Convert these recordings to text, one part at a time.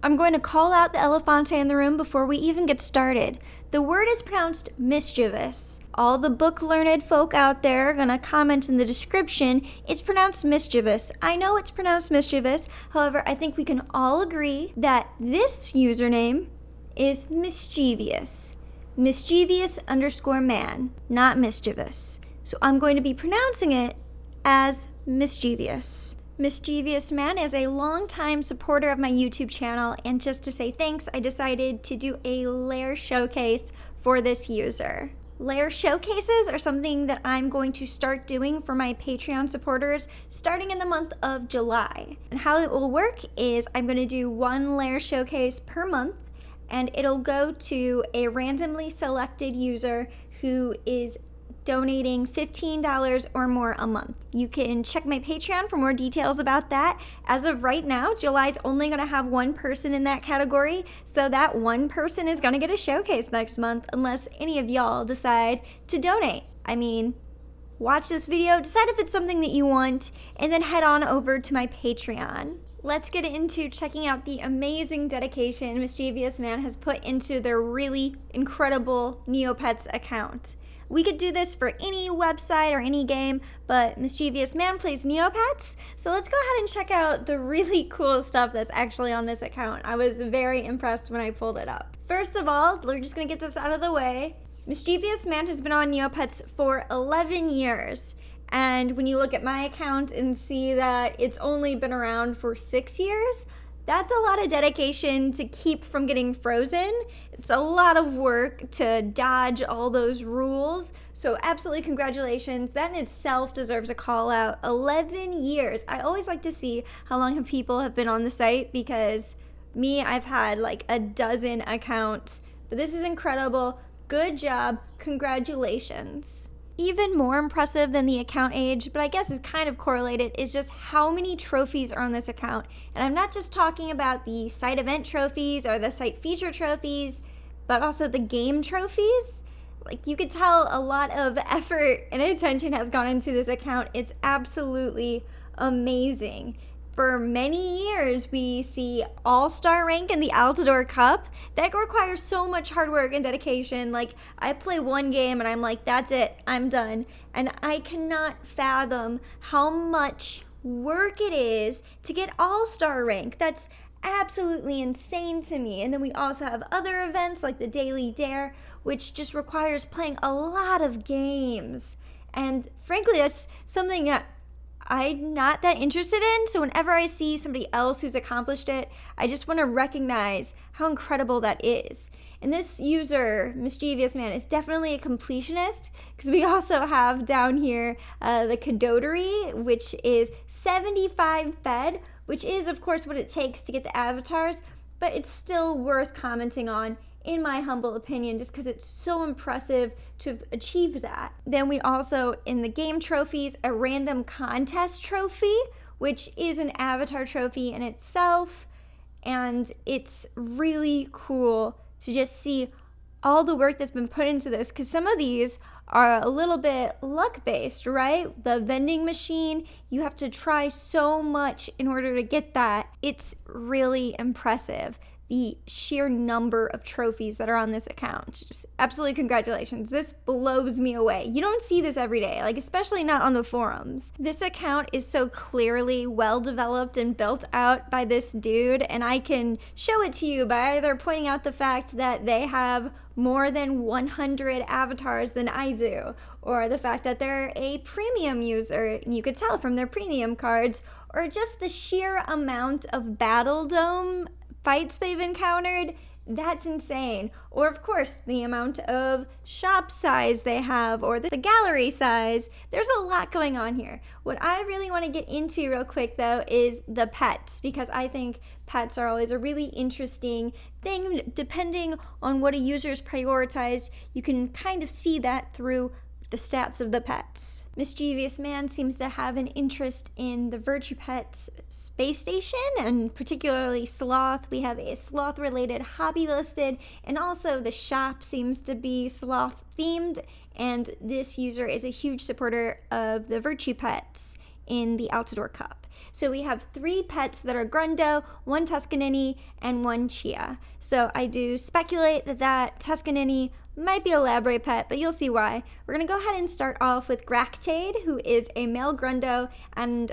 I'm going to call out the elefante in the room before we even get started. The word is pronounced mischievous. All the book learned folk out there are going to comment in the description, it's pronounced mischievous. I know it's pronounced mischievous, however, I think we can all agree that this username is mischievous. Mischievous_man, not mischievous. So I'm going to be pronouncing it as mischievous. Mischievous Man is a longtime supporter of my YouTube channel, and just to say thanks, I decided to do a lair showcase for this user. Lair showcases are something that I'm going to start doing for my Patreon supporters starting in the month of July. And how it will work is I'm going to do one lair showcase per month, and it'll go to a randomly selected user who is donating $15 or more a month. You can check my Patreon for more details about that. As of right now, July's only going to have one person in that category, so that one person is going to get a showcase next month unless any of y'all decide to donate. I mean, watch this video, decide if it's something that you want, and then head on over to my Patreon. Let's get into checking out the amazing dedication Mischievous Man has put into their really incredible Neopets account. We could do this for any website or any game, but Mischievous Man plays Neopets, so let's go ahead and check out the really cool stuff that's actually on this account. I was very impressed when I pulled it up. First of all, we're just going to get this out of the way. Mischievous Man has been on Neopets for 11 years, and when you look at my account and see that it's only been around for 6 years, that's a lot of dedication to keep from getting frozen. It's a lot of work to dodge all those rules. So absolutely congratulations. That in itself deserves a call out. 11 years. I always like to see how long people have been on the site because I've had like a dozen accounts. But this is incredible. Good job. Congratulations. Even more impressive than the account age, but I guess is kind of correlated, is just how many trophies are on this account. And I'm not just talking about the site event trophies or the site feature trophies, but also the game trophies. Like, you could tell a lot of effort and attention has gone into this account. It's absolutely amazing. For many years, we see all-star rank in the Altador Cup. That requires so much hard work and dedication. Like, I play one game and I'm like, that's it, I'm done. And I cannot fathom how much work it is to get all-star rank. That's absolutely insane to me. And then we also have other events like the Daily Dare, which just requires playing a lot of games. And frankly, that's something that I'm not that interested in, so whenever I see somebody else who's accomplished it, I just want to recognize how incredible that is. And this user, Mischievous Man, is definitely a completionist, because we also have down here the Cadotary, which is 75 fed, which is, of course, what it takes to get the avatars, but it's still worth commenting on, in my humble opinion, just because it's so impressive to have achieved that. Then we also, in the game trophies, a random contest trophy, which is an avatar trophy in itself, and it's really cool to just see all the work that's been put into this, because some of these are a little bit luck-based, right? The vending machine, you have to try so much in order to get that. It's really impressive, the sheer number of trophies that are on this account. Just absolutely congratulations. This blows me away. You don't see this every day, like especially not on the forums. This account is so clearly well developed and built out by this dude, and I can show it to you by either pointing out the fact that they have more than 100 avatars than I do, or the fact that they're a premium user, and you could tell from their premium cards, or just the sheer amount of Battle Dome fights they've encountered. That's insane. Or of course, the amount of shop size they have, or the gallery size. There's a lot going on here. What I really want to get into real quick though is the pets, because I think pets are always a really interesting thing. Depending on what a user's prioritized, you can kind of see that through the stats of the pets. Mischievous Man seems to have an interest in the Virtue Pets space station, and particularly sloth. We have a sloth-related hobby listed, and also the shop seems to be sloth-themed, and this user is a huge supporter of the Virtue Pets in the Altador Cup. So we have 3 pets that are Grundo, 1 Tuscanini, and 1 Chia. So I do speculate that Tuscanini might be a Labre pet, but you'll see why. We're going to go ahead and start off with Gractade, who is a male Grundo and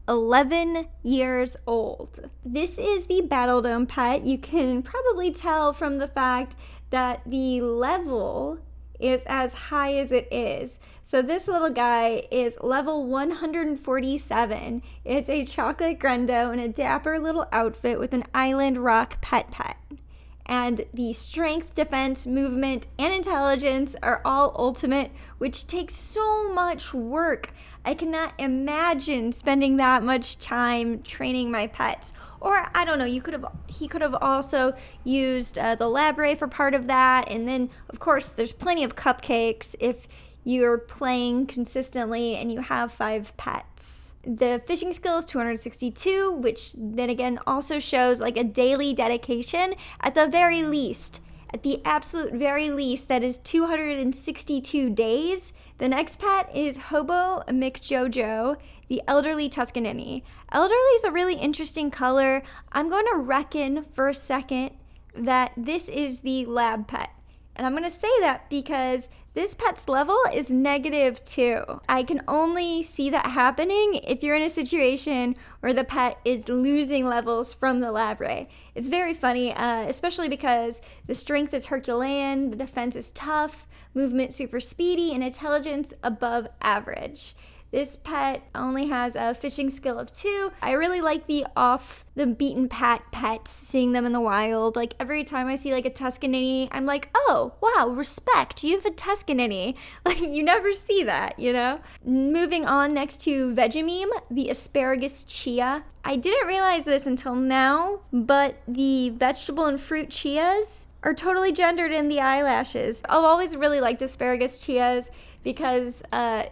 11 years old. This is the Battle Dome pet. You can probably tell from the fact that the level is as high as it is. So this little guy is level 147. It's a chocolate Grundo in a dapper little outfit with an island rock pet. And the strength, defense, movement, and intelligence are all ultimate, which takes so much work. I cannot imagine spending that much time training my pets. Or, I don't know, he could have also used the Labre for part of that. And then, of course, there's plenty of cupcakes if you're playing consistently and you have 5 pets. The fishing skill is 262, which then again also shows like a daily dedication at the very least. At the absolute very least, that is 262 days. The next pet is Hobo McJojo, the elderly Tuscanini. Elderly is a really interesting color. I'm going to reckon for a second that this is the lab pet. And I'm going to say that because this pet's level is -2. I can only see that happening if you're in a situation where the pet is losing levels from the Labre. It's very funny, especially because the strength is Herculean, the defense is tough, movement super speedy, and intelligence above average. This pet only has a fishing skill of 2. I really like the off the beaten path pets, seeing them in the wild. Like every time I see like a Tuscanini, I'm like, oh, wow, respect, you have a Tuscanini. Like you never see that, you know? Moving on next to Vegememe, the asparagus Chia. I didn't realize this until now, but the vegetable and fruit Chias are totally gendered in the eyelashes. I've always really liked asparagus Chias because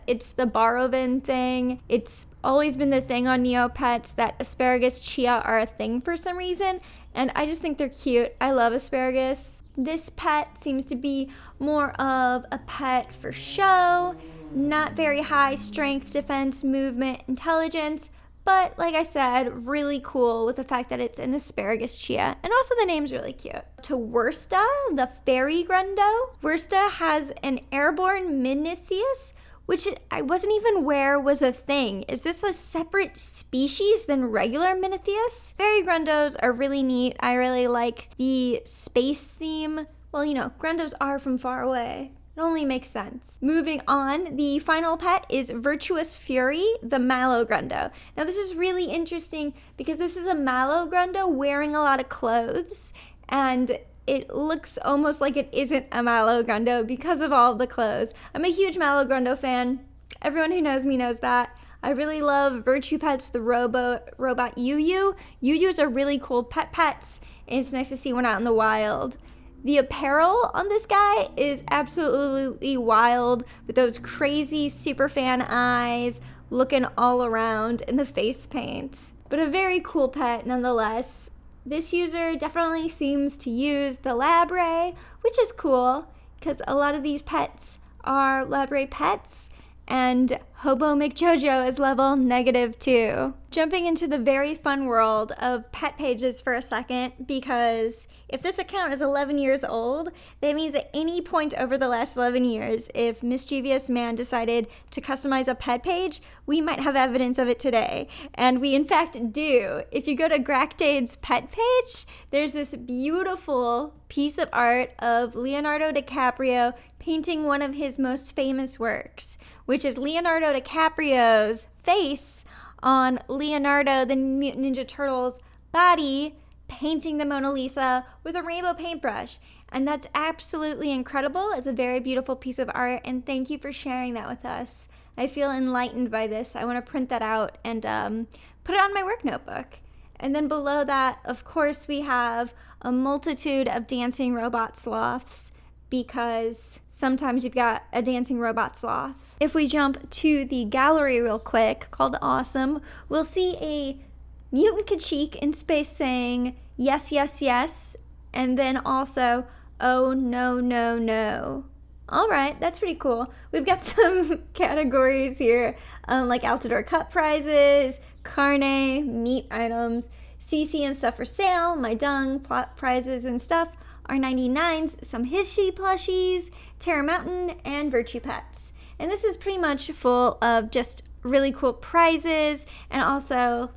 it's the Barovin thing. It's always been the thing on Neopets that asparagus Chia are a thing for some reason, and I just think they're cute. I love asparagus. This pet seems to be more of a pet for show, not very high strength, defense, movement, intelligence, but like I said, really cool with the fact that it's an asparagus Chia. And also the name's really cute. To Wursta, the fairy Grundo. Wursta has an airborne Minitheus, which I wasn't even aware was a thing. Is this a separate species than regular Minitheus? Fairy Grundos are really neat. I really like the space theme. Well, you know, Grundos are from far away. It only makes sense. Moving on, the final pet is Virtuous Fury, the Mallow Grundo. Now this is really interesting because this is a Mallow Grundo wearing a lot of clothes, and it looks almost like it isn't a Mallow Grundo because of all the clothes. I'm a huge Mallow Grundo fan. Everyone who knows me knows that. I really love Virtue Pets, the robot Yu-Yu. Yu-Yus are really cool pets, and it's nice to see one out in the wild. The apparel on this guy is absolutely wild with those crazy superfan eyes looking all around and the face paint. But a very cool pet nonetheless. This user definitely seems to use the Labre, which is cool because a lot of these pets are Labre pets, and Hobo McJojo is level -2. Jumping into the very fun world of pet pages for a second, because if this account is 11 years old, that means at any point over the last 11 years, if Mischievous Man decided to customize a pet page, we might have evidence of it today. And we in fact do. If you go to Gractade's pet page, there's this beautiful piece of art of Leonardo DiCaprio painting one of his most famous works, which is Leonardo DiCaprio's face on Leonardo the Mutant Ninja Turtle's body, painting the Mona Lisa with a rainbow paintbrush. And that's absolutely incredible. It's a very beautiful piece of art, and thank you for sharing that with us. I feel enlightened by this. I want to print that out and put it on my work notebook. And then below that, of course, we have a multitude of dancing robot sloths, because sometimes you've got a dancing robot sloth. If we jump to the gallery real quick, called Awesome, we'll see a mutant Kachik in space saying, yes, yes, yes, and then also, oh, no, no, no. All right, that's pretty cool. We've got some categories here, like Altador Cup prizes, carne, meat items, CC and stuff for sale, my dung, plot prizes and stuff are 99s, some Hishi plushies, Terra Mountain, and Virtue Pets. And this is pretty much full of just really cool prizes and also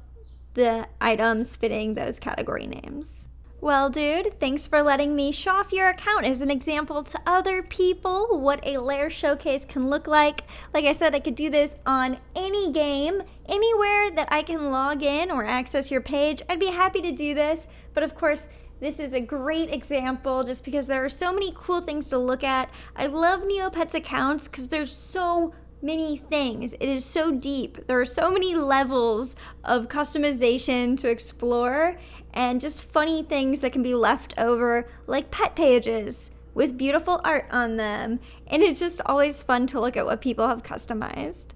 the items fitting those category names. Well, dude, thanks for letting me show off your account as an example to other people what a lair showcase can look like. Like I said, I could do this on any game, anywhere that I can log in or access your page. I'd be happy to do this, but of course, this is a great example just because there are so many cool things to look at. I love Neopets accounts because there's so many things. It is so deep. There are so many levels of customization to explore and just funny things that can be left over, like pet pages with beautiful art on them. And it's just always fun to look at what people have customized.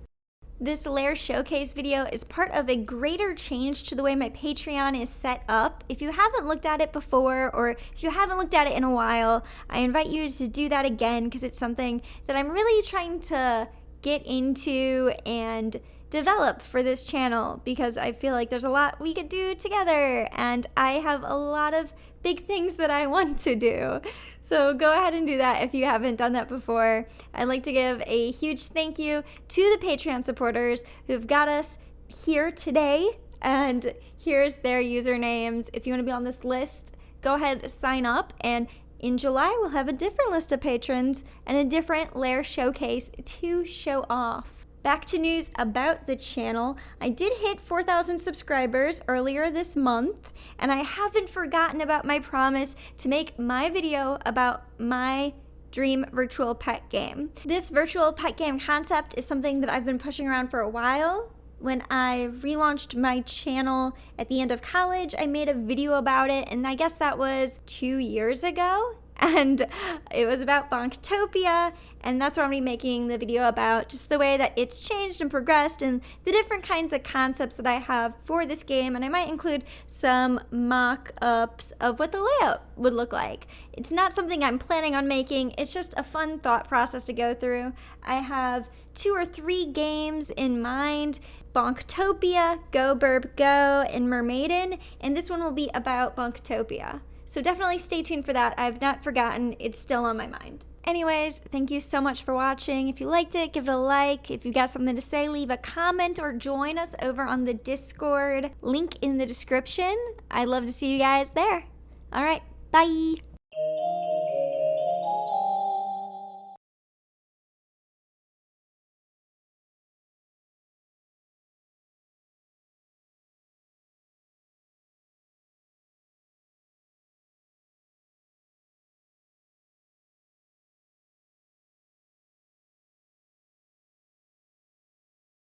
This lair showcase video is part of a greater change to the way my Patreon is set up. If you haven't looked at it before, or if you haven't looked at it in a while, I invite you to do that again because it's something that I'm really trying to get into and develop for this channel because I feel like there's a lot we could do together and I have a lot of big things that I want to do. So go ahead and do that if you haven't done that before. I'd like to give a huge thank you to the Patreon supporters who've got us here today, and here's their usernames. If you want to be on this list, go ahead, sign up, and in July we'll have a different list of patrons and a different lair showcase to show off. Back to news about the channel. I did hit 4,000 subscribers earlier this month, and I haven't forgotten about my promise to make my video about my dream virtual pet game. This virtual pet game concept is something that I've been pushing around for a while. When I relaunched my channel at the end of college, I made a video about it, and I guess that was 2 years ago. And it was about Bonktopia, and that's what I'm going to be making the video about, just the way that it's changed and progressed and the different kinds of concepts that I have for this game, and I might include some mock-ups of what the layout would look like. It's not something I'm planning on making, it's just a fun thought process to go through. I have 2 or 3 games in mind: Bonktopia, Go Burb Go, and Mermaiden, and this one will be about Bonktopia. So definitely stay tuned for that. I've not forgotten. It's still on my mind. Anyways, thank you so much for watching. If you liked it, give it a like. If you got something to say, leave a comment or join us over on the Discord. Link in the description. I'd love to see you guys there. All right, bye.